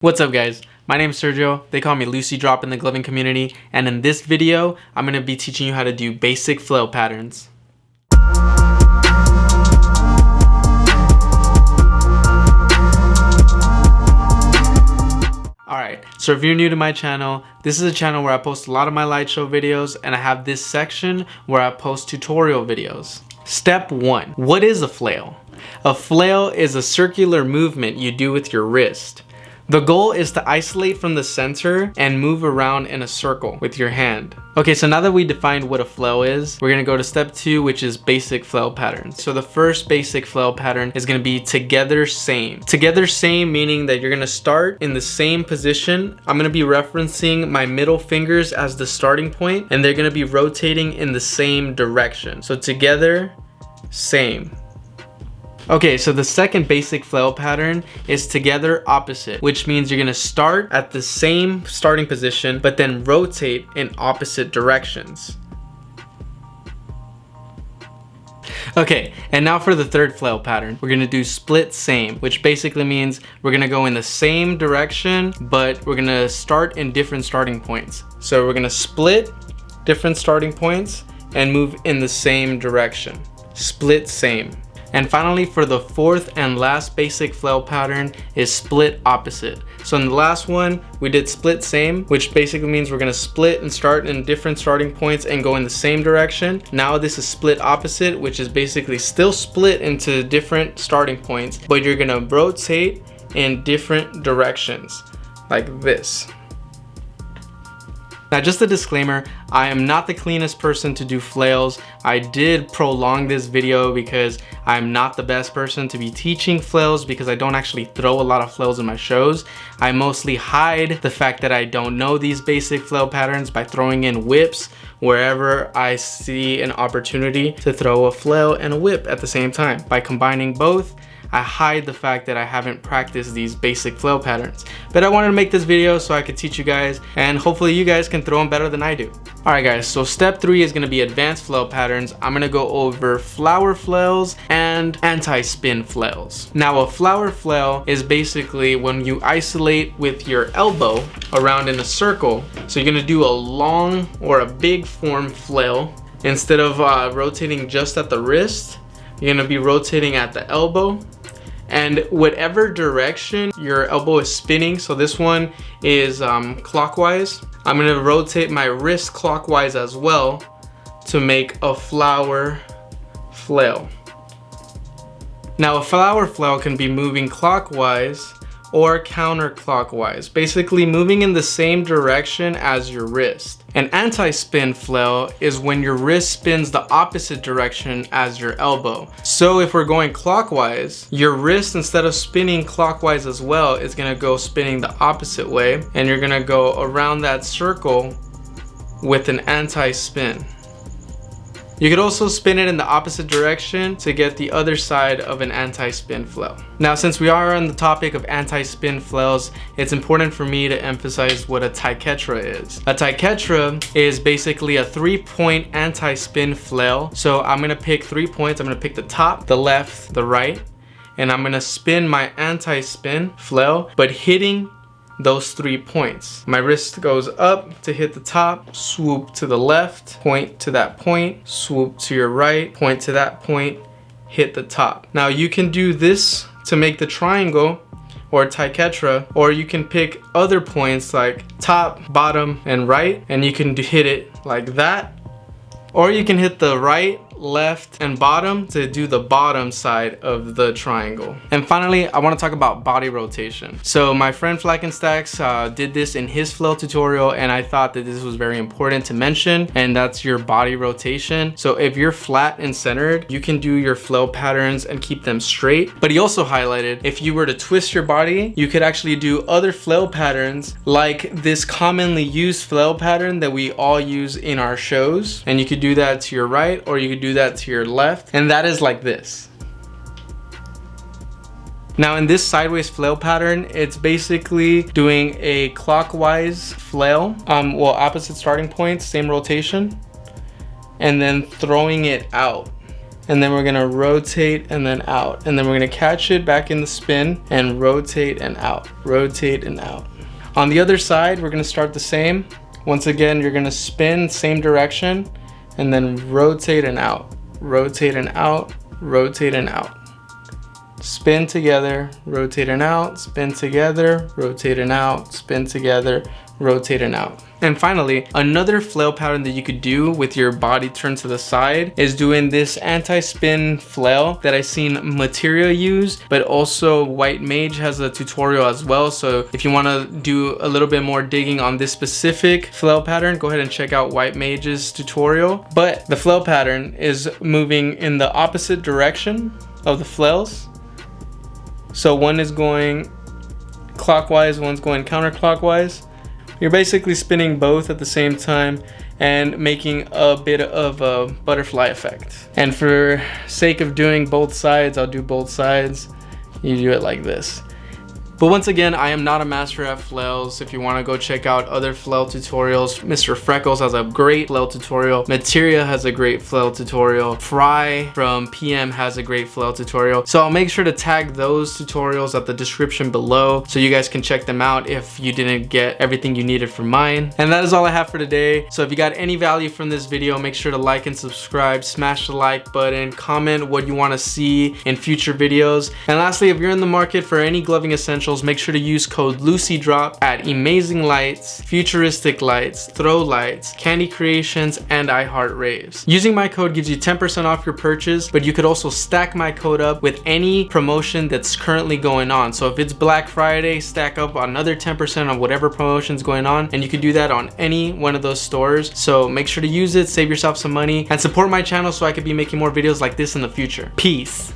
What's up guys, my name is Sergio, they call me Lucy Drop in the gloving community, and in this video, I'm going to be teaching you how to do basic flail patterns. Alright, so if you're new to my channel, this is a channel where I post a lot of my light show videos, and I have this section where I post tutorial videos. Step 1. What is a flail? A flail is a circular movement you do with your wrist. The goal is to isolate from the center and move around in a circle with your hand. Okay, so now that we defined what a flail is, we're gonna go to step 2, which is basic flail patterns. So the first basic flail pattern is gonna be together same. Together same meaning that you're gonna start in the same position. I'm gonna be referencing my middle fingers as the starting point, and they're gonna be rotating in the same direction. So together same. Okay, so the second basic flail pattern is together opposite, which means you're gonna start at the same starting position, but then rotate in opposite directions. Okay, and now for the third flail pattern, we're gonna do split same, which basically means we're gonna go in the same direction, but we're gonna start in different starting points. So we're gonna split different starting points and move in the same direction. Split same. And finally, for the fourth and last basic flail pattern is split opposite. So in the last one, we did split same, which basically means we're gonna split and start in different starting points and go in the same direction. Now this is split opposite, which is basically still split into different starting points, but you're gonna rotate in different directions, like this. Now just a disclaimer, I am not the cleanest person to do flails. I did prolong this video because I'm not the best person to be teaching flails because I don't actually throw a lot of flails in my shows. I mostly hide the fact that I don't know these basic flail patterns by throwing in whips wherever I see an opportunity to throw a flail and a whip at the same time. By combining both, I hide the fact that I haven't practiced these basic flail patterns. But I wanted to make this video so I could teach you guys, and hopefully you guys can throw them better than I do. Alright guys, so step 3 is going to be advanced flail patterns. I'm going to go over flower flails and anti-spin flails. Now a flower flail is basically when you isolate with your elbow around in a circle. So you're going to do a long or a big form flail. Instead of rotating just at the wrist, you're going to be rotating at the elbow. And whatever direction your elbow is spinning, so this one is clockwise, I'm gonna rotate my wrist clockwise as well to make a flower flail. Now a flower flail can be moving clockwise or counterclockwise, basically moving in the same direction as your wrist. An anti-spin flail is when your wrist spins the opposite direction as your elbow. So if we're going clockwise, your wrist, instead of spinning clockwise as well, is gonna go spinning the opposite way, and you're gonna go around that circle with an anti-spin. You could also spin it in the opposite direction to get the other side of an anti-spin flail. Now, since we are on the topic of anti-spin flails, it's important for me to emphasize what a triquetra is. A triquetra is basically a 3-point anti-spin flail. So I'm gonna pick 3 points. I'm gonna pick the top, the left, the right, and I'm gonna spin my anti-spin flail, but hitting those 3 points. My wrist goes up to hit the top, swoop to the left, point to that point, swoop to your right, point to that point, hit the top. Now you can do this to make the triangle or triquetra, or you can pick other points like top, bottom, and right, and you can hit it like that. Or you can hit the right, left, and bottom to do the bottom side of the triangle. And finally, I want to talk about body rotation. So my friend Flackenstacks did this in his flail tutorial, and I thought that this was very important to mention, and that's your body rotation. So if you're flat and centered, you can do your flail patterns and keep them straight. But he also highlighted, if you were to twist your body, you could actually do other flail patterns like this commonly used flail pattern that we all use in our shows. And you could do that to your right, or you could do that to your left, and that is like this. Now in this sideways flail pattern, it's basically doing a clockwise flail, well, opposite starting points, same rotation, and then throwing it out. and then we're gonna rotate and then out. And then we're gonna catch it back in the spin and rotate and out, rotate and out. On the other side, we're gonna start the same. Once again, you're gonna spin same direction and then rotate and out, rotate and out, rotate and out. Spin together, rotate and out, spin together, rotate and out, spin together, rotate and out. And finally, another flail pattern that you could do with your body turned to the side is doing this anti-spin flail that I've seen Materia use, but also White Mage has a tutorial as well. So if you want to do a little bit more digging on this specific flail pattern, go ahead and check out White Mage's tutorial. But the flail pattern is moving in the opposite direction of the flails. So one is going clockwise, one's going counterclockwise. You're basically spinning both at the same time and making a bit of a butterfly effect. And for sake of doing both sides, I'll do both sides. You do it like this. But once again, I am not a master at flails. If you want to go check out other flail tutorials, Mr. Freckles has a great flail tutorial. Materia has a great flail tutorial. Fry from PM has a great flail tutorial. So I'll make sure to tag those tutorials at the description below so you guys can check them out if you didn't get everything you needed from mine. And that is all I have for today. So if you got any value from this video, make sure to like and subscribe, smash the like button, comment what you want to see in future videos. And lastly, if you're in the market for any gloving essentials, make sure to use code LucyDrop at Amazing Lights, Futuristic Lights, Throw Lights, Candy Creations, and I Heart Raves. Using my code gives you 10% off your purchase, but you could also stack my code up with any promotion that's currently going on. So if it's Black Friday, stack up another 10% on whatever promotion's going on, and you could do that on any one of those stores. So make sure to use it, save yourself some money, and support my channel so I could be making more videos like this in the future. Peace.